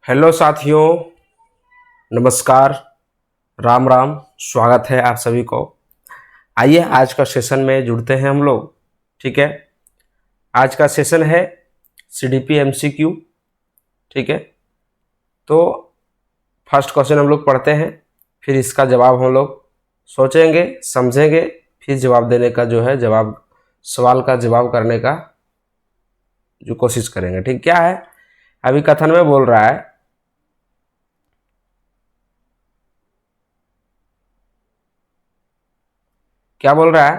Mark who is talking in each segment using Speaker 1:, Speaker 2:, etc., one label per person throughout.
Speaker 1: Hello साथियों, नमस्कार, राम राम। स्वागत है आप सभी को। आइए आज का सेशन में जुड़ते हैं हम लोग। ठीक है, आज का सेशन है सीडीपी एमसीक्यू। ठीक है, तो फर्स्ट क्वेश्चन हम लोग पढ़ते हैं, फिर इसका जवाब हम लोग सोचेंगे, समझेंगे, फिर जवाब देने का जो है सवाल का जवाब करने का जो कोशिश करेंगे। ठीक, क्या है अभी कथन में बोल रहा है, क्या बोल रहा है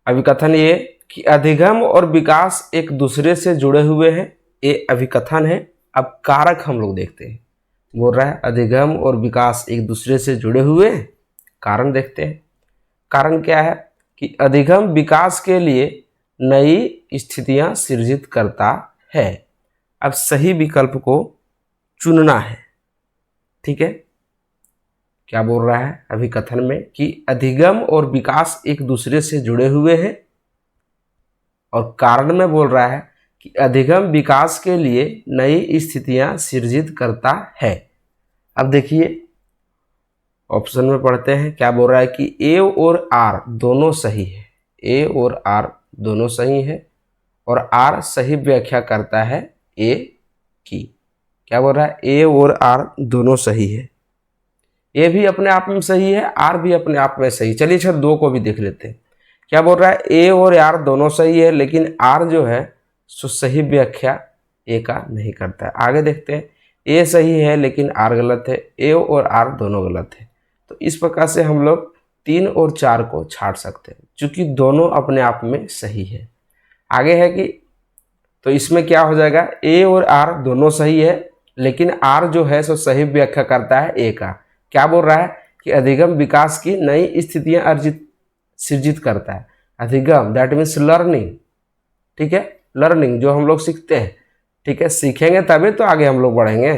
Speaker 1: अभिकथन ये कि अधिगम और विकास एक दूसरे से जुड़े हुए हैं। ये अभिकथन है। अब कारक हम लोग देखते हैं। बोल रहा है अधिगम और विकास एक दूसरे से जुड़े हुए हैं। कारण देखते हैं। कारण क्या है कि अधिगम विकास के लिए नई स्थितियां सृजित करता है। अब सही विकल्प को चुनना है। ठीक है, क्या बोल रहा है अभिकथन में कि अधिगम और विकास एक दूसरे से जुड़े हुए हैं, और कारण में बोल रहा है कि अधिगम विकास के लिए नई स्थितियां सृजित करता है। अब देखिए ऑप्शन में पढ़ते हैं, क्या बोल रहा है कि ए और आर दोनों सही है। ए और आर दोनों सही है, और आर सही व्याख्या करता है ए की। क्या बोल रहा है, ए और आर दोनों सही है। ए भी अपने आप में सही है, आर भी अपने आप में सही। चलिए सर दो को भी देख लेते हैं। क्या बोल रहा है, ए और आर दोनों सही है, लेकिन आर जो है सो सही व्याख्या ए का नहीं करता है। आगे देखते हैं, ए सही है लेकिन आर गलत है। ए और आर दोनों गलत है। तो इस प्रकार से हम लोग 3 और 4 को छाड़ सकते हैं, क्योंकि दोनों अपने आप में सही है। आगे है कि तो इसमें क्या हो जाएगा, ए और आर दोनों सही है, लेकिन आर जो है सो सही व्याख्या करता है ए का। क्या बोल रहा है कि अधिगम विकास की नई स्थितियां सृजित करता है। अधिगम दैट मीन्स लर्निंग। ठीक है, लर्निंग जो हम लोग सीखते हैं। ठीक है, सीखेंगे तभी तो आगे हम लोग बढ़ेंगे,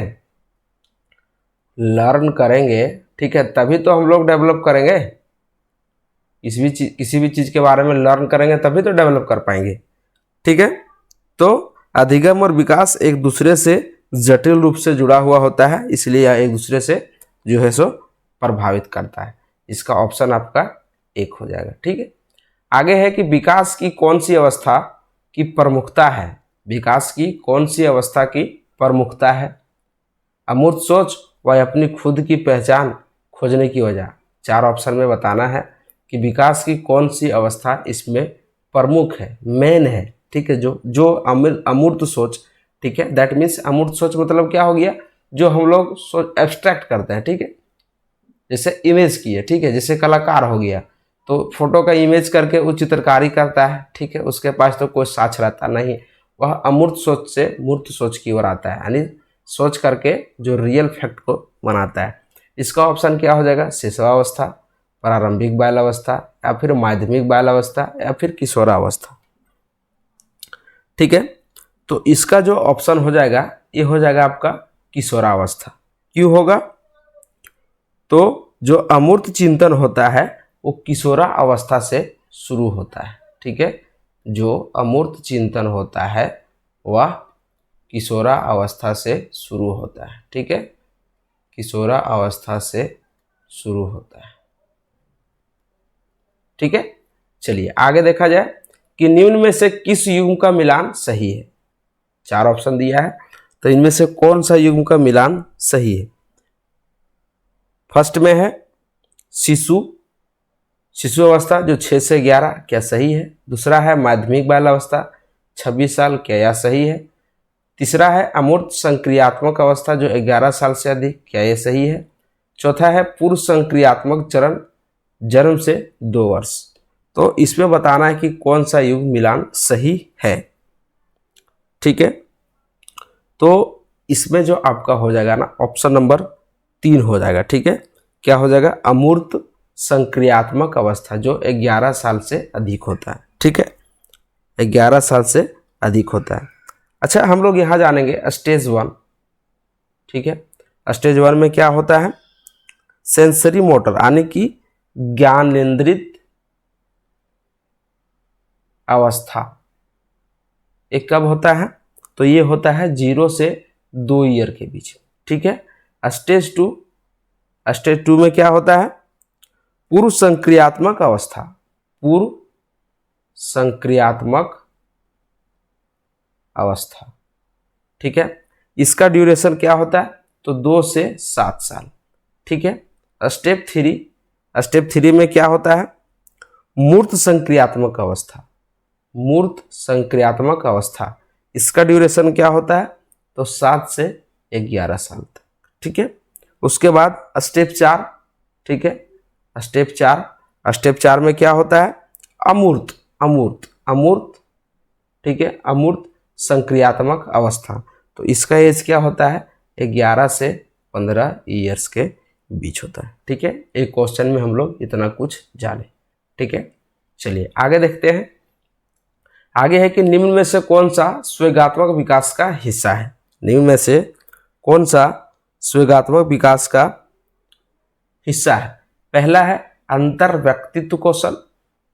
Speaker 1: लर्न करेंगे। ठीक है, तभी तो हम लोग डेवलप करेंगे। किसी भी चीज के बारे में लर्न करेंगे तभी तो डेवलप कर पाएंगे। ठीक है, तो अधिगम और विकास एक दूसरे से जटिल रूप से जुड़ा हुआ होता है, इसलिए यह एक दूसरे से जो है सो प्रभावित करता है। इसका ऑप्शन आपका 1 हो जाएगा। ठीक है, आगे है कि विकास की कौन सी अवस्था की प्रमुखता है। विकास की कौन सी अवस्था की प्रमुखता है। अमूर्त सोच व अपनी खुद की पहचान खोजने की वजह। 4 ऑप्शन में बताना है कि विकास की कौन सी अवस्था इसमें प्रमुख है, मेन है। ठीक है, जो अमूर्त सोच। ठीक है, दैट मीन्स अमूर्त सोच मतलब क्या हो गया, जो हम लोग सोच एब्स्ट्रैक्ट करते हैं। ठीक है, जैसे इमेज की है। ठीक है, जैसे कलाकार हो गया तो फोटो का इमेज करके वो चित्रकारी करता है। ठीक है, उसके पास तो कोई साक्ष्य रहता नहीं, वह अमूर्त सोच से मूर्त सोच की ओर आता है, यानी सोच करके जो रियल फैक्ट को बनाता है। इसका ऑप्शन क्या हो जाएगा, शिशुअवस्था, प्रारंभिक बाल्यावस्था, या फिर माध्यमिक बाल्यावस्था, या फिर किशोरावस्था। ठीक है, तो इसका जो ऑप्शन हो जाएगा ये हो जाएगा आपका किशोरावस्था। क्यों होगा, तो जो अमूर्त चिंतन होता है वो किशोरा अवस्था से शुरू होता है। ठीक है, जो अमूर्त चिंतन होता है वह किशोरा अवस्था से शुरू होता है। ठीक है, किशोरा अवस्था से शुरू होता है। ठीक है, चलिए आगे देखा जाए कि निम्न में से किस युग्म का मिलान सही है। 4 ऑप्शन दिया है, तो इनमें से कौन सा युग्म का मिलान सही है। फर्स्ट में है शिशु अवस्था जो 6 से 11, क्या सही है। दूसरा है माध्यमिक बाल्यावस्था 26 साल, क्या यह सही है। तीसरा है अमूर्त संक्रियात्मक अवस्था जो 11 साल से अधिक, क्या यह सही है। चौथा है पूर्व संक्रियात्मक चरण जन्म से 2 वर्ष। तो इसमें बताना है कि कौन सा युग मिलान सही है। ठीक है, तो इसमें जो आपका हो जाएगा ना ऑप्शन नंबर 3 हो जाएगा। ठीक है, क्या हो जाएगा, अमूर्त संक्रियात्मक अवस्था जो 11 साल से अधिक होता है। ठीक है, 11 साल से अधिक होता है। अच्छा, हम लोग यहाँ जानेंगे स्टेज 1। ठीक है, स्टेज 1 में क्या होता है, सेंसरी मोटर यानी कि ज्ञानेंद्रित अवस्था। एक कब होता है, तो ये होता है 0 से 2 ईयर के बीच में। ठीक है। स्टेज टू में क्या होता है? पूर्व संक्रियात्मक अवस्था, पूर्व संक्रियात्मक अवस्था। ठीक है। इसका ड्यूरेशन क्या होता है? तो 2 से 7 साल। ठीक है। स्टेप थ्री में क्या होता है? मूर्त संक्रियात्मक अवस्था, मूर्त संक्रियात्मक अवस्था। इसका ड्यूरेशन क्या होता है? तो 7 से 11 साल तक। ठीक है। उसके बाद स्टेप 4। ठीक है। स्टेप चार में क्या होता है? अमूर्त ठीक है, अमूर्त संक्रियात्मक अवस्था। तो इसका एज क्या होता है? 11 से 15 ईयर्स के बीच होता है। ठीक है। एक क्वेश्चन में हम लोग इतना कुछ जाने। ठीक है। चलिए आगे देखते हैं। आगे है कि निम्न में से कौन सा स्वेगात्मक विकास का हिस्सा है? निम्न में से कौन सा स्वेगात्मक विकास का हिस्सा है? पहला है अंतर व्यक्तित्व कौशल,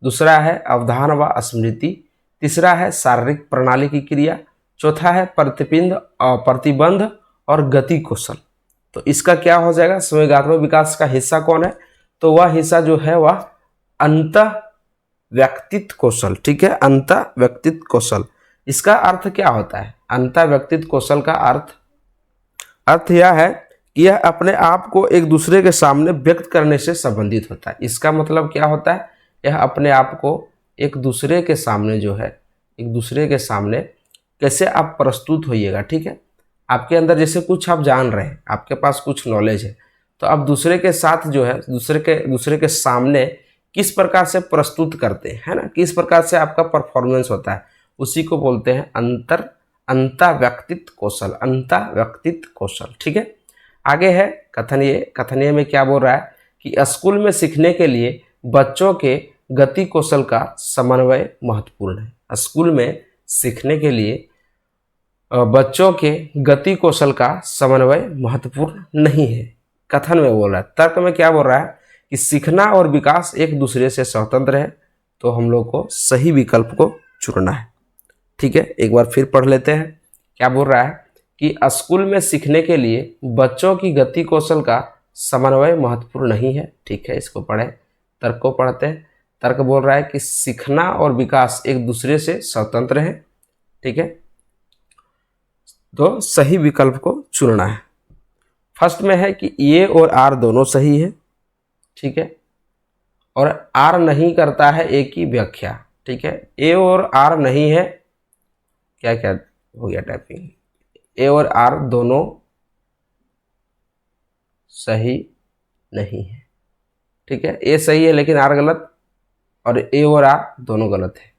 Speaker 1: दूसरा है अवधान व स्मृति, तीसरा है शारीरिक प्रणाली की क्रिया, चौथा है प्रतिबंध और गति कौशल। तो इसका क्या हो जाएगा? संवेगात्मक विकास का हिस्सा कौन है? तो वह हिस्सा जो है वह अंत व्यक्तित्व कौशल। ठीक है। अंत व्यक्तित्व कौशल। इसका अर्थ क्या होता है? अंत व्यक्तित्व कौशल का अर्थ यह है कि यह अपने आप को एक दूसरे के सामने व्यक्त करने से संबंधित होता है। इसका मतलब क्या होता है? यह अपने आप को एक दूसरे के सामने जो है, एक दूसरे के सामने कैसे आप प्रस्तुत होइएगा। ठीक है। आपके अंदर जैसे कुछ आप जान रहे हैं, आपके पास कुछ नॉलेज है, तो आप दूसरे के साथ जो है दूसरे के सामने किस प्रकार से प्रस्तुत करते हैं, है ना, किस प्रकार से आपका परफॉर्मेंस होता है, उसी को बोलते हैं अंता व्यक्तित्व कौशल। ठीक है। आगे है कथनीय में क्या बोल रहा है कि स्कूल में सीखने के लिए बच्चों के गति कौशल का समन्वय महत्वपूर्ण है। स्कूल में सीखने के लिए बच्चों के गति कौशल का समन्वय महत्वपूर्ण नहीं है, कथन में बोल रहा है। तर्क में क्या बोल रहा है कि सीखना और विकास एक दूसरे से स्वतंत्र है, तो हम लोग को सही विकल्प को चुनना है। ठीक है। एक बार फिर पढ़ लेते हैं। क्या बोल रहा है कि स्कूल में सीखने के लिए बच्चों की गति कौशल का समन्वय महत्वपूर्ण नहीं है। ठीक है। इसको पढ़े, तर्क को पढ़ते हैं। तर्क बोल रहा है कि सीखना और विकास एक दूसरे से स्वतंत्र है। ठीक है। तो सही विकल्प को चुनना है। फर्स्ट में है कि ए और आर दोनों सही है। ठीक है। और आर नहीं करता है ए की व्याख्या। ठीक है। ए और आर नहीं है, क्या क्या हो गया टाइपिंग, ए और आर दोनों सही नहीं है। ठीक है। ए सही है लेकिन आर गलत, और ए और आर दोनों गलत है।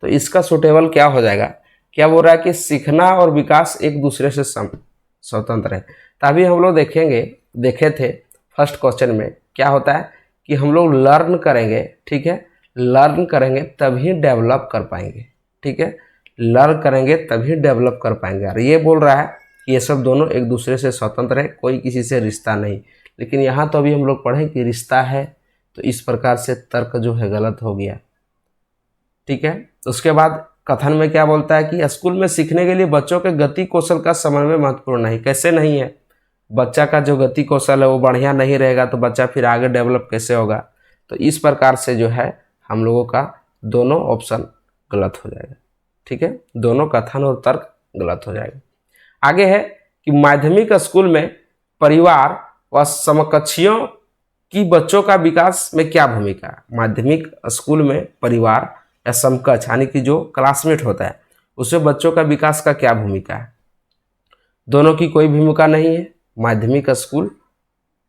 Speaker 1: तो इसका सुटेबल क्या हो जाएगा? क्या बोल रहा है कि सीखना और विकास एक दूसरे से स्वतंत्र है। तभी हम लोग देखे थे फर्स्ट क्वेश्चन में क्या होता है कि हम लोग लर्न करेंगे। ठीक है। लर्न करेंगे तभी डेवलप कर पाएंगे। ठीक है। लर्न करेंगे तभी डेवलप कर पाएंगे। और ये बोल रहा है कि ये सब दोनों एक दूसरे से स्वतंत्र है, कोई किसी से रिश्ता नहीं। लेकिन यहाँ तो अभी हम लोग पढ़ें कि रिश्ता है, तो इस प्रकार से तर्क जो है गलत हो गया। ठीक है। उसके बाद कथन में क्या बोलता है कि स्कूल में सीखने के लिए बच्चों के गति कौशल का समन्वय महत्वपूर्ण नहीं। कैसे नहीं है? बच्चा का जो गति कौशल है वो बढ़िया नहीं रहेगा तो बच्चा फिर आगे डेवलप कैसे होगा? तो इस प्रकार से जो है हम लोगों का दोनों ऑप्शन गलत हो जाएगा। ठीक है। दोनों कथन और तर्क गलत हो जाएगा। आगे है कि माध्यमिक स्कूल में परिवार व समकक्षियों की बच्चों का विकास में क्या भूमिका? माध्यमिक स्कूल में परिवार या समकक्ष यानी कि जो क्लासमेट होता है उसमें बच्चों का विकास का क्या भूमिका है? दोनों की कोई भूमिका नहीं है। माध्यमिक स्कूल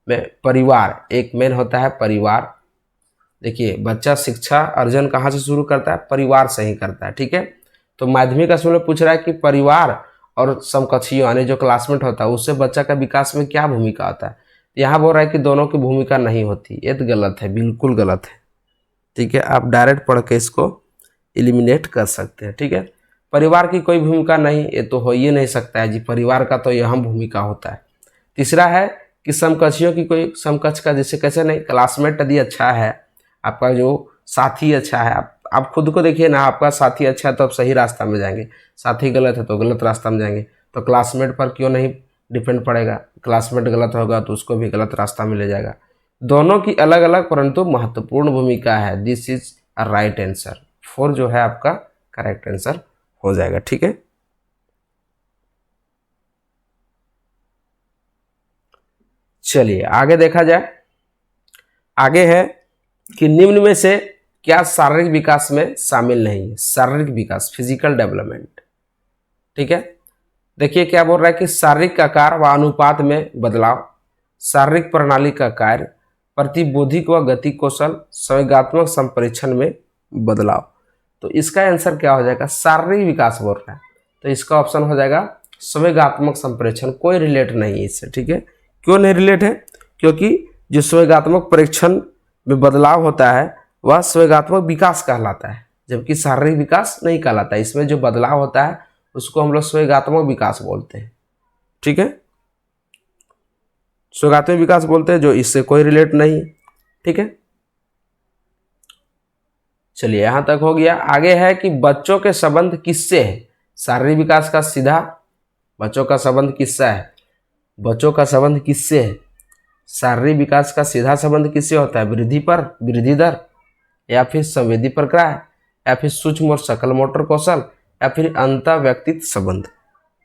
Speaker 1: में परिवार एक मेन होता है। परिवार, देखिए बच्चा शिक्षा अर्जन कहाँ से शुरू करता है? परिवार से ही करता है। ठीक है। तो माध्यमिक स्कूल में पूछ रहा है कि परिवार और समकक्षियों यानी जो क्लासमेट होता है उससे बच्चा का विकास में क्या भूमिका होता है? यहाँ बोल रहा है कि दोनों की भूमिका नहीं होती। ये तो गलत है, बिल्कुल गलत है। ठीक है। आप डायरेक्ट पढ़ के इसको एलिमिनेट कर सकते हैं। ठीक है। परिवार की कोई भूमिका नहीं, ये तो हो ही नहीं सकता है जी, परिवार का तो अहम भूमिका होता है। तीसरा है कि समकक्षियों की कोई, समकक्ष का जैसे कैसे नहीं, क्लासमेट यदि अच्छा है, आपका जो साथी अच्छा है, आप खुद को देखिए ना, आपका साथी अच्छा है तो आप सही रास्ता में जाएंगे, साथी गलत है तो गलत रास्ता में जाएंगे। तो क्लासमेट पर क्यों नहीं डिपेंड पड़ेगा, क्लासमेट गलत होगा तो उसको भी गलत रास्ता मिल जाएगा। दोनों की अलग अलग परंतु महत्वपूर्ण भूमिका है। This is a right answer. 4 जो है आपका करेक्ट आंसर हो जाएगा। ठीक है, चलिए आगे देखा जाए। आगे है कि निम्न में से क्या शारीरिक विकास में शामिल नहीं है। शारीरिक विकास, फिजिकल डेवलपमेंट। ठीक है, देखिए क्या बोल रहा है कि शारीरिक आकार व अनुपात में बदलाव, शारीरिक प्रणाली का कार्य, प्रतिबोधिक व गति कौशल, संवेगात्मक संप्रेषण में बदलाव। तो इसका आंसर क्या हो जाएगा, शारीरिक विकास बोल रहा है, तो इसका ऑप्शन हो जाएगा संवेगात्मक संप्रेषण। कोई रिलेट नहीं है इससे। ठीक है, क्यों नहीं रिलेट है, क्योंकि जो संवेगात्मक परीक्षण में बदलाव होता है वह संवेगात्मक विकास कहलाता है, जबकि शारीरिक विकास नहीं कहलाता है। इसमें जो बदलाव होता है उसको हम लोग संवेगात्मक विकास बोलते हैं। ठीक है, संवेगात्मक विकास बोलते हैं, जो इससे कोई रिलेट नहीं है। ठीक है, चलिए यहां तक हो गया। आगे है कि बच्चों के संबंध किससे है। शारीरिक विकास का सीधा, बच्चों का संबंध किससे है, बच्चों का संबंध किससे है, शारीरिक विकास का सीधा संबंध किससे होता है, वृद्धि पर, वृद्धि दर, या फिर संवेदी प्रक्रिया, या फिर सूक्ष्म और सकल मोटर कौशल, या फिर अंतर व्यक्तित्व संबंध।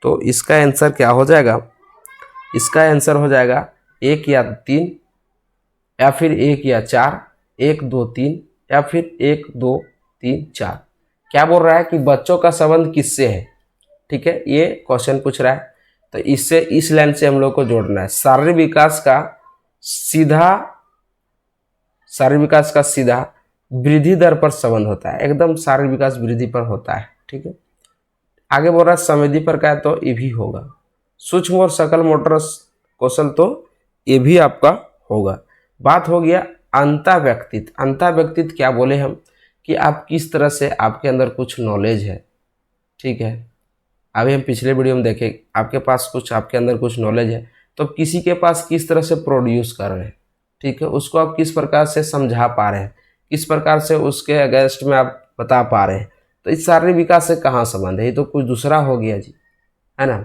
Speaker 1: तो इसका आंसर क्या हो जाएगा, इसका आंसर हो जाएगा 1 या 3, या फिर 1 या 4, 1 2 3, या फिर 1 2 3 4। क्या बोल रहा है कि बच्चों का संबंध किससे है। ठीक है, ये क्वेश्चन पूछ रहा है, तो इससे, इस लाइन से हम लोग को जोड़ना है। शारीरिक विकास का सीधा, शारीरिक विकास का सीधा वृद्धि दर पर संबंध होता है, एकदम शारीरिक विकास वृद्धि पर होता है। ठीक है, आगे बोल रहा है संवेदी प्रक्रिया, तो ये भी होगा। सूक्ष्म और सकल मोटर कौशल, तो ये भी आपका होगा। बात हो गया अंतर व्यक्तित्व। अंतर व्यक्तित्व क्या बोले हम, कि आप किस तरह से, आपके अंदर कुछ नॉलेज है। ठीक है, अभी हम पिछले वीडियो में देखें, आपके पास कुछ, आपके अंदर कुछ नॉलेज है, तो किसी के पास किस तरह से प्रोड्यूस कर रहे हैं। ठीक है, उसको आप किस प्रकार से समझा पा रहे हैं, किस प्रकार से उसके अगेंस्ट में आप बता पा रहे हैं। तो इस शारीरिक विकास से कहाँ संबंध है, ये तो कुछ दूसरा हो गया जी, है ना।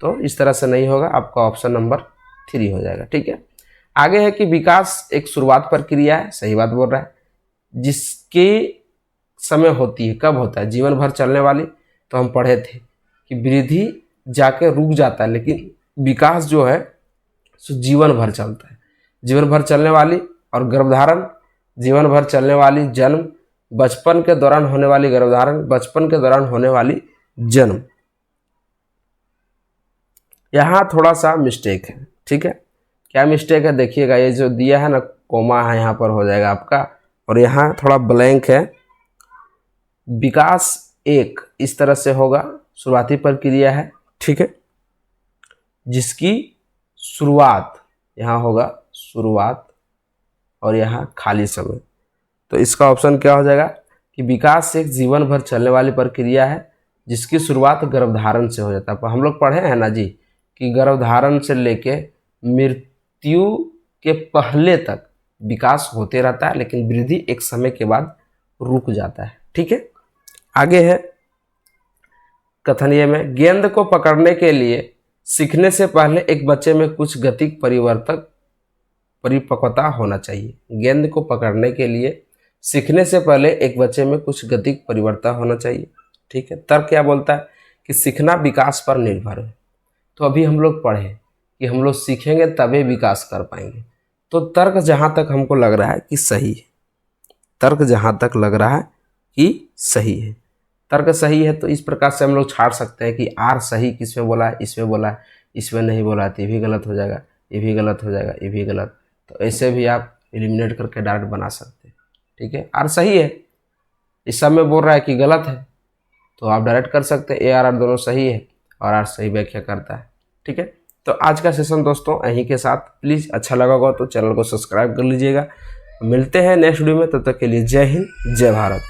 Speaker 1: तो इस तरह से नहीं होगा, आपका ऑप्शन नंबर 3 हो जाएगा। ठीक है, आगे है कि विकास एक शुरुआत प्रक्रिया है। सही बात बोल रहा है, जिसके समय होती है, कब होता है, जीवन भर चलने वाली। तो हम पढ़े थे कि वृद्धि जाके रुक जाता है, लेकिन विकास जो है सो जीवन भर चलता है। जीवन भर चलने वाली, और गर्भधारण जीवन भर चलने वाली, जन्म बचपन के दौरान होने वाली, गर्भधारण बचपन के दौरान होने वाली, जन्म। यहाँ थोड़ा सा मिस्टेक है। ठीक है, क्या मिस्टेक है देखिएगा, ये जो दिया है ना कोमा है, यहाँ पर हो जाएगा आपका, और यहाँ थोड़ा ब्लैंक है। विकास एक इस तरह से होगा, शुरुआती प्रक्रिया है। ठीक है, जिसकी शुरुआत यहाँ होगा, शुरुआत, और यहाँ खाली समय। तो इसका ऑप्शन क्या हो जाएगा कि विकास एक जीवन भर चलने वाली प्रक्रिया है, जिसकी शुरुआत गर्भधारण से हो जाता है। हम लोग पढ़े हैं ना जी कि गर्भधारण से लेके मृत्यु के पहले तक विकास होते रहता है, लेकिन वृद्धि एक समय के बाद रुक जाता है। ठीक है, आगे है कथन ये में, गेंद को पकड़ने के लिए सीखने से पहले एक बच्चे में कुछ गतिक परिपक्वता होना चाहिए। गेंद को पकड़ने के लिए सीखने से पहले एक बच्चे में कुछ गतिक परिवर्तन होना चाहिए। ठीक है, तर्क क्या बोलता है कि सीखना विकास पर निर्भर है। तो अभी हम लोग पढ़े कि हम लोग सीखेंगे तभी विकास कर पाएंगे। तो तर्क जहाँ तक हमको लग रहा है कि सही है, तर्क जहाँ तक लग रहा है कि सही है, तर्क सही है, तो इस प्रकार से हम लोग छाड़ सकते हैं कि आर सही किसमें बोला है, इसमें बोला है, इसमें नहीं बोला है, तो ये भी गलत हो जाएगा, ये भी गलत हो जाएगा, ये भी गलत। तो ऐसे भी आप एलिमिनेट करके डायरेक्ट बना सकते हैं। ठीक है, आर सही है, इस सब में बोल रहा है कि गलत है, तो आप डायरेक्ट कर सकते हैं ए आर दोनों सही है, और आर सही व्याख्या करता है। ठीक है, तो आज का सेशन दोस्तों यहीं के साथ। प्लीज़ अच्छा लगा होगा तो चैनल को सब्सक्राइब कर लीजिएगा। मिलते हैं नेक्स्ट वीडियो में, तब तक के लिए जय हिंद, जय भारत।